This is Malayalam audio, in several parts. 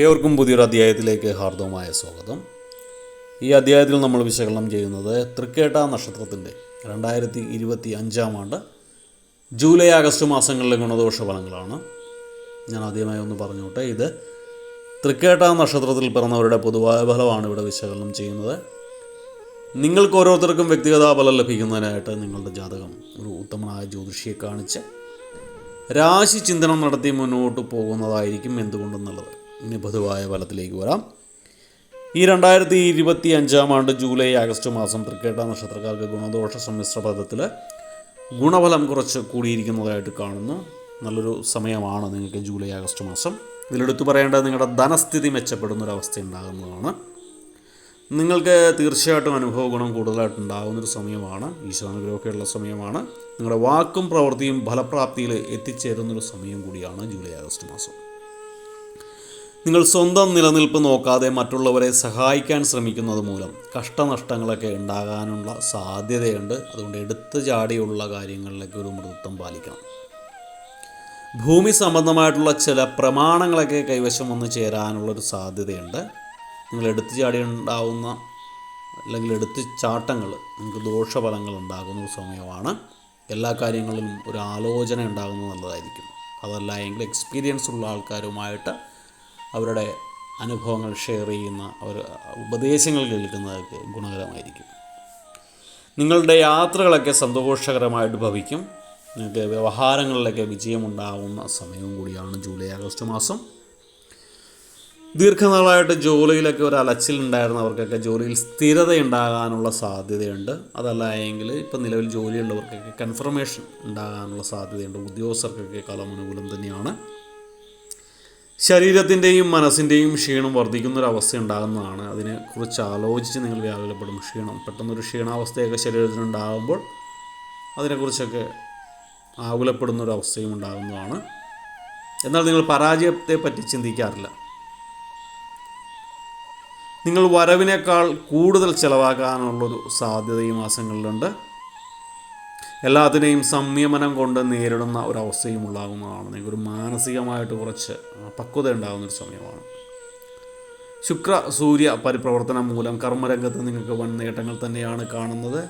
ഏവർക്കും പുതിയൊരു അധ്യായത്തിലേക്ക് ഹാർദവമായ സ്വാഗതം. ഈ അധ്യായത്തിൽ നമ്മൾ വിശകലനം ചെയ്യുന്നത് തൃക്കേട്ട നക്ഷത്രത്തിൻ്റെ 2025 ജൂലൈ ആഗസ്റ്റ് മാസങ്ങളിലെ ഗുണദോഷ ഫലങ്ങളാണ്. ഞാൻ ആദ്യമായി ഒന്ന് പറഞ്ഞോട്ടെ, ഇത് തൃക്കേട്ട നക്ഷത്രത്തിൽ പിറന്നവരുടെ പൊതുവായ ഫലമാണ് ഇവിടെ വിശകലനം ചെയ്യുന്നത്. നിങ്ങൾക്ക് ഓരോരുത്തർക്കും വ്യക്തിഗത ഫലം ലഭിക്കുന്നതിനായിട്ട് നിങ്ങളുടെ ജാതകം ഒരു ഉത്തമനായ ജ്യോതിഷിയെ കാണിച്ച് രാശി ചിന്തനം നടത്തി മുന്നോട്ട് പോകുന്നതായിരിക്കും എന്തുകൊണ്ടെന്നുള്ളത്. ഇനി പൊതുവായ ഫലത്തിലേക്ക് വരാം. ഈ 2025 ജൂലൈ ആഗസ്റ്റ് മാസം തൃക്കേട്ട നക്ഷത്രക്കാർക്ക് ഗുണദോഷ സമ്മിശ്ര പദത്തിൽ ഗുണഫലം കുറച്ച് കൂടിയിരിക്കുന്നതായിട്ട് കാണുന്നു. നല്ലൊരു സമയമാണ് നിങ്ങൾക്ക് ജൂലൈ ആഗസ്റ്റ് മാസം. ഇതിലെടുത്തു പറയേണ്ടത് നിങ്ങളുടെ ധനസ്ഥിതി മെച്ചപ്പെടുന്നൊരവസ്ഥ ഉണ്ടാകുന്നതാണ്. നിങ്ങൾക്ക് തീർച്ചയായിട്ടും അനുഭവ ഗുണം കൂടുതലായിട്ടുണ്ടാകുന്നൊരു സമയമാണ്. ഈശ്വരാനുഗ്രഹമൊക്കെയുള്ള സമയമാണ്. നിങ്ങളുടെ വാക്കും പ്രവൃത്തിയും ഫലപ്രാപ്തിയിൽ എത്തിച്ചേരുന്നൊരു സമയം കൂടിയാണ് ജൂലൈ ആഗസ്റ്റ് മാസം. നിങ്ങൾ സ്വന്തം നിലനിൽപ്പ് നോക്കാതെ മറ്റുള്ളവരെ സഹായിക്കാൻ ശ്രമിക്കുന്നത് മൂലം കഷ്ടനഷ്ടങ്ങളൊക്കെ ഉണ്ടാകാനുള്ള സാധ്യതയുണ്ട്. അതുകൊണ്ട് എടുത്തു ചാടിയുള്ള കാര്യങ്ങളിലേക്ക് ഒരു മൃദുത്വം പാലിക്കണം. ഭൂമി സംബന്ധമായിട്ടുള്ള ചില പ്രമാണങ്ങളൊക്കെ കൈവശം വന്ന് ചേരാനുള്ളൊരു സാധ്യതയുണ്ട്. നിങ്ങൾ എടുത്തു ചാടി ഉണ്ടാവുന്ന അല്ലെങ്കിൽ എടുത്തു ചാട്ടങ്ങൾ നിങ്ങൾക്ക് ദോഷഫലങ്ങൾ ഉണ്ടാകുന്ന ഒരു സമയമാണ്. എല്ലാ കാര്യങ്ങളിലും ഒരു ആലോചന ഉണ്ടാകുന്നത് നല്ലതായിരിക്കും. അതല്ല എങ്കിൽ എക്സ്പീരിയൻസ് ഉള്ള ആൾക്കാരുമായിട്ട് അവരുടെ അനുഭവങ്ങൾ ഷെയർ ചെയ്യുന്ന ഉപദേശങ്ങൾ കേൾക്കുന്നതൊക്കെ ഗുണകരമായിരിക്കും. നിങ്ങളുടെ യാത്രകളൊക്കെ സന്തോഷകരമായിട്ട് ഭവിക്കും. നിങ്ങൾക്ക് വ്യവഹാരങ്ങളിലൊക്കെ വിജയമുണ്ടാകുന്ന സമയവും കൂടിയാണ് ജൂലൈ ആഗസ്റ്റ് മാസം. ദീർഘനാളായിട്ട് ജോലിയിലൊക്കെ ഒരു അലച്ചിലുണ്ടായിരുന്നവർക്കൊക്കെ ജോലിയിൽ സ്ഥിരത ഉണ്ടാകാനുള്ള സാധ്യതയുണ്ട്. അതല്ല എങ്കിൽ ഇപ്പം നിലവിൽ ജോലിയുള്ളവർക്കൊക്കെ കൺഫർമേഷൻ ഉണ്ടാകാനുള്ള സാധ്യതയുണ്ട്. ഉദ്യോഗസ്ഥർക്കൊക്കെ കാലം അനുകൂലം തന്നെയാണ്. ശരീരത്തിൻ്റെയും മനസ്സിൻ്റെയും ക്ഷീണം വർദ്ധിക്കുന്നൊരവസ്ഥ ഉണ്ടാകുന്നതാണ്. അതിനെക്കുറിച്ച് ആലോചിച്ച് നിങ്ങൾ വ്യാകുലപ്പെടും. പെട്ടെന്നൊരു ക്ഷീണാവസ്ഥയൊക്കെ ശരീരത്തിനുണ്ടാകുമ്പോൾ അതിനെക്കുറിച്ചൊക്കെ ആകുലപ്പെടുന്നൊരവസ്ഥയും ഉണ്ടാകുന്നതാണ്. എന്നാൽ നിങ്ങൾ പരാജയത്തെ പറ്റി ചിന്തിക്കാറില്ല. നിങ്ങൾ വരവിനേക്കാൾ കൂടുതൽ ചിലവാക്കാനുള്ളൊരു സാധ്യത ഈ മാസങ്ങളിലുണ്ട്. എല്ലാത്തിനെയും സംയമനം കൊണ്ട് നേരിടുന്ന ഒരവസ്ഥയും ഉണ്ടാകുന്നതാണ്. നിങ്ങൾക്കൊരു മാനസികമായിട്ട് കുറച്ച് പക്വത ഉണ്ടാകുന്നൊരു സമയമാണ്. ശുക്ര സൂര്യ പരിപ്രവർത്തനം മൂലം കർമ്മരംഗത്ത് നിങ്ങൾക്ക് വൻ നേട്ടങ്ങൾ തന്നെയാണ് കാണുന്നത്.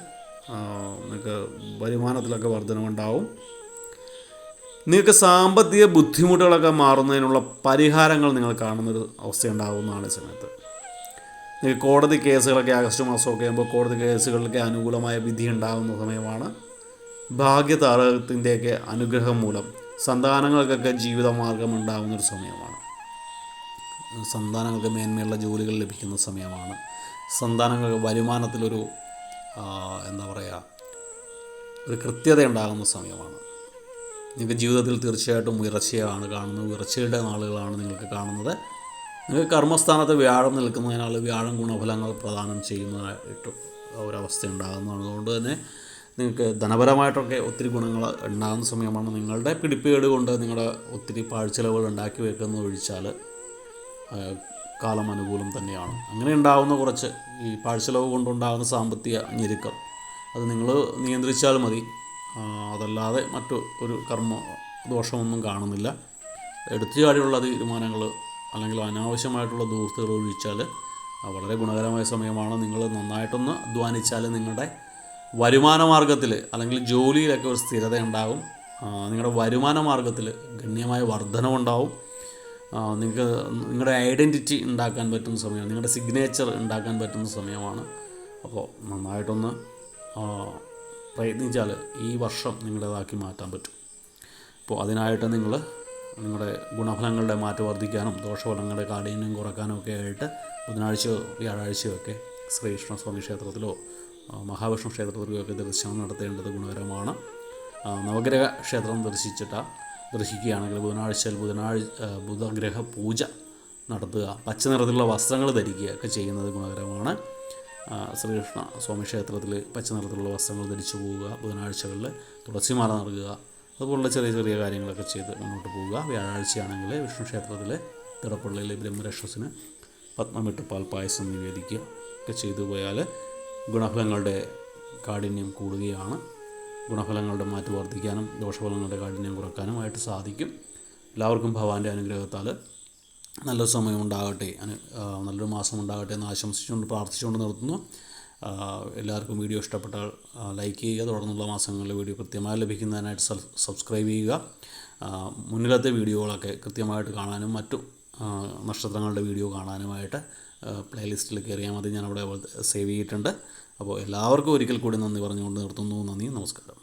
നിങ്ങൾക്ക് വരുമാനത്തിലൊക്കെ വർധനവുണ്ടാവും. നിങ്ങൾക്ക് സാമ്പത്തിക ബുദ്ധിമുട്ടുകളൊക്കെ മാറുന്നതിനുള്ള പരിഹാരങ്ങൾ നിങ്ങൾ കാണുന്നൊരു അവസ്ഥ ഉണ്ടാകുന്നതാണ് ഈ സമയത്ത്. നിങ്ങൾക്ക് കോടതി കേസുകളൊക്കെ ആഗസ്റ്റ് മാസമൊക്കെ ആകുമ്പോൾ കോടതി കേസുകളിലൊക്കെ അനുകൂലമായ വിധി ഉണ്ടാകുന്ന സമയമാണ്. ഭാഗ്യതാരകത്തിൻ്റെയൊക്കെ അനുഗ്രഹം മൂലം സന്താനങ്ങൾക്കൊക്കെ ജീവിതമാർഗം ഉണ്ടാകുന്നൊരു സമയമാണ്. സന്താനങ്ങൾക്ക് മേന്മയുള്ള ജോലികൾ ലഭിക്കുന്ന സമയമാണ്. സന്താനങ്ങൾക്ക് വരുമാനത്തിലൊരു ഒരു കൃത്യത ഉണ്ടാകുന്ന സമയമാണ്. നിങ്ങൾക്ക് ജീവിതത്തിൽ തീർച്ചയായിട്ടും ഉയർച്ചയാണ് കാണുന്നത്. ഉയർച്ചയുടെ നാളുകളാണ് നിങ്ങൾക്ക് കാണുന്നത്. നിങ്ങൾക്ക് കർമ്മസ്ഥാനത്ത് വ്യാഴം നിൽക്കുന്നതിനാൽ വ്യാഴം ഗുണഫലങ്ങൾ പ്രദാനം ചെയ്യുന്നതായിട്ട് ഒരവസ്ഥ ഉണ്ടാകുന്നതാണ്. അതുകൊണ്ട് തന്നെ നിങ്ങൾക്ക് ധനപരമായിട്ടൊക്കെ ഒത്തിരി ഗുണങ്ങൾ ഉണ്ടാകുന്ന സമയമാണ്. നിങ്ങളുടെ പിടിപ്പേട് കൊണ്ട് നിങ്ങളുടെ ഒത്തിരി പാഴ്ചെലവുകൾ ഉണ്ടാക്കി വെക്കുന്നത് ഒഴിച്ചാൽ കാലം അനുകൂലം തന്നെയാണ്. അങ്ങനെ ഉണ്ടാകുന്ന കുറച്ച് ഈ പാഴ്ചെലവ് കൊണ്ടുണ്ടാകുന്ന സാമ്പത്തിക ഞെരുക്കം അത് നിങ്ങൾ നിയന്ത്രിച്ചാൽ മതി. അതല്ലാതെ മറ്റു ഒരു കർമ്മ ദോഷമൊന്നും കാണുന്നില്ല. എടുത്തു ചാടിയുള്ള തീരുമാനങ്ങൾ അല്ലെങ്കിൽ അനാവശ്യമായിട്ടുള്ള ദൂർത്തുകൾ ഒഴിച്ചാൽ വളരെ ഗുണകരമായ സമയമാണ്. നിങ്ങൾ നന്നായിട്ടൊന്ന് അധ്വാനിച്ചാൽ നിങ്ങളുടെ വരുമാന മാർഗത്തിൽ അല്ലെങ്കിൽ ജോലിയിലൊക്കെ ഒരു സ്ഥിരത ഉണ്ടാകും. നിങ്ങളുടെ വരുമാന മാർഗത്തിൽ ഗണ്യമായ വർധനവുണ്ടാവും. നിങ്ങൾക്ക് നിങ്ങളുടെ ഐഡൻറ്റിറ്റി ഉണ്ടാക്കാൻ പറ്റുന്ന സമയമാണ്. നിങ്ങളുടെ സിഗ്നേച്ചർ ഉണ്ടാക്കാൻ പറ്റുന്ന സമയമാണ്. അപ്പോൾ നന്നായിട്ടൊന്ന് പ്രയത്നിച്ചാൽ ഈ വർഷം നിങ്ങളുടേതാക്കി മാറ്റാൻ പറ്റും. അപ്പോൾ അതിനായിട്ട് നിങ്ങൾ നിങ്ങളുടെ ഗുണഫലങ്ങളുടെ മാറ്റം വർദ്ധിക്കാനും ദോഷഫലങ്ങളുടെ കാഠിന്യം കുറയ്ക്കാനും ഒക്കെ ആയിട്ട് ബുധനാഴ്ചയോ വ്യാഴാഴ്ചയോ ഒക്കെ ശ്രീകൃഷ്ണസ്വാമി ക്ഷേത്രത്തിലോ മഹാവിഷ്ണു ക്ഷേത്രത്തിലോ ഒക്കെ ദർശനം നടത്തേണ്ടത് ഗുണകരമാണ്. നവഗ്രഹ ക്ഷേത്രം ദർശിക്കുകയാണെങ്കിൽ ബുധഗ്രഹ പൂജ നടത്തുക, പച്ച നിറത്തിലുള്ള വസ്ത്രങ്ങൾ ധരിക്കുക ഒക്കെ ചെയ്യുന്നത് ഗുണകരമാണ്. ശ്രീകൃഷ്ണ സ്വാമി ക്ഷേത്രത്തിൽ പച്ച നിറത്തിലുള്ള വസ്ത്രങ്ങൾ ധരിച്ചു പോവുക, ബുധനാഴ്ചകളിൽ തുളസിമാല നൽകുക, അതുപോലുള്ള ചെറിയ ചെറിയ കാര്യങ്ങളൊക്കെ ചെയ്ത് മുന്നോട്ട് പോവുക. വ്യാഴാഴ്ചയാണെങ്കിൽ വിഷ്ണു ക്ഷേത്രത്തിൽ തിടപ്പള്ളിയിലെ ബ്രഹ്മരക്ഷസിന് പത്മമിട്ട് പാൽപ്പായസം നിവേദിക്കുക ഒക്കെ ചെയ്തു പോയാൽ ഗുണഫലങ്ങളുടെ കാഠിന്യം കൂടുകയാണ്. ഗുണഫലങ്ങളുടെ മാറ്റം വർദ്ധിക്കാനും ദോഷഫലങ്ങളുടെ കാഠിന്യം കുറയ്ക്കാനുമായിട്ട് സാധിക്കും. എല്ലാവർക്കും ഭഗവാന്റെ അനുഗ്രഹത്താൽ നല്ലൊരു സമയം ഉണ്ടാകട്ടെ, നല്ലൊരു മാസം ഉണ്ടാകട്ടെ എന്ന് ആശംസിച്ചുകൊണ്ട് പ്രാർത്ഥിച്ചുകൊണ്ട് നിർത്തുന്നു. എല്ലാവർക്കും വീഡിയോ ഇഷ്ടപ്പെട്ടാൽ ലൈക്ക് ചെയ്യുക. തുടർന്നുള്ള മാസങ്ങളിലെ വീഡിയോ കൃത്യമായി ലഭിക്കുന്നതിനായിട്ട് സബ്സ്ക്രൈബ് ചെയ്യുക. മുന്നിലത്തെ വീഡിയോകളൊക്കെ കൃത്യമായിട്ട് കാണാനും മറ്റു നക്ഷത്രങ്ങളുടെ വീഡിയോ കാണാനുമായിട്ട് പ്ലേലിസ്റ്റിൽ കയറിയാൽ മതി. ഞാനവിടെ സേവ് ചെയ്തിട്ടുണ്ട്. അപ്പോൾ എല്ലാവർക്കും ഒരിക്കൽ കൂടി നന്ദി പറഞ്ഞുകൊണ്ട് നിർത്തുന്നു. നന്ദി, നമസ്കാരം.